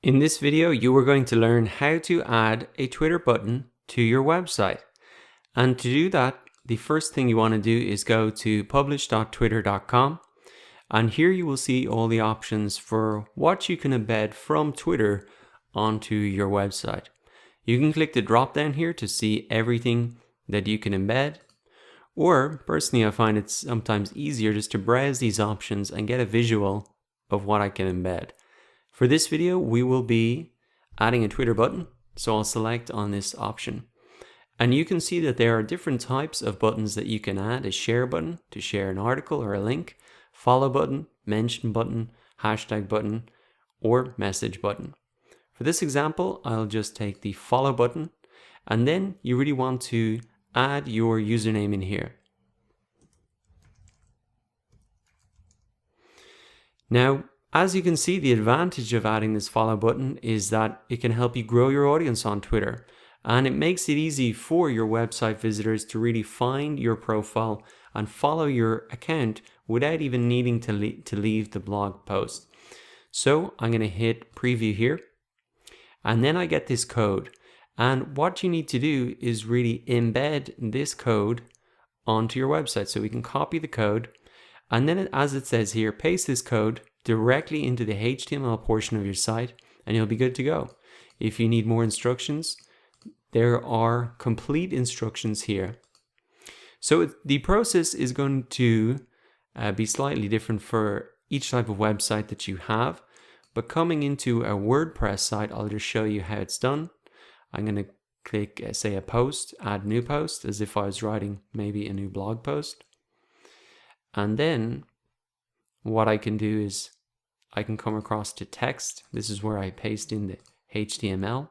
In this video, you are going to learn how to add a Twitter button to your website. And to do that, the first thing you want to do is go to publish.twitter.com. And here you will see all the options for what you can embed from Twitter onto your website. You can click the drop down here to see everything that you can embed. Or personally, I find it sometimes easier just to browse these options and get a visual of what I can embed. For this video, we will be adding a Twitter button. So I'll select on this option. And you can see that there are different types of buttons that you can add: a share button to share an article or a link, follow button, mention button, hashtag button, or message button. For this example, I'll just take the follow button, and then you really want to add your username in here. Now, as you can see, the advantage of adding this follow button is that it can help you grow your audience on Twitter, and it makes it easy for your website visitors to really find your profile and follow your account without even needing to leave the blog post. So I'm going to hit preview here, and then I get this code. And what you need to do is really embed this code onto your website. So we can copy the code, and then as it says here, paste this code directly into the HTML portion of your site, and you'll be good to go. If you need more instructions, there are complete instructions here. So the process is going to be slightly different for each type of website that you have, but coming into a WordPress site, I'll just show you how it's done. I'm going to click, say, a post, add new post, as if I was writing maybe a new blog post. And then what I can do is I can come across to text. This is where I paste in the HTML,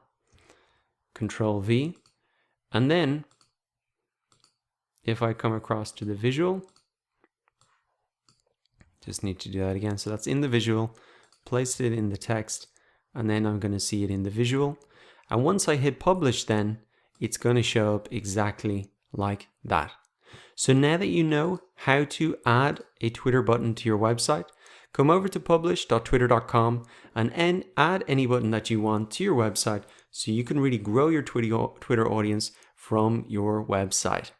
Control V. And then if I come across to the visual, just need to do that again. So that's in the visual, placed it in the text, and then I'm going to see it in the visual. And once I hit publish, then it's going to show up exactly like that. So now that you know how to add a Twitter button to your website, come over to publish.twitter.com and add any button that you want to your website so you can really grow your Twitter audience from your website.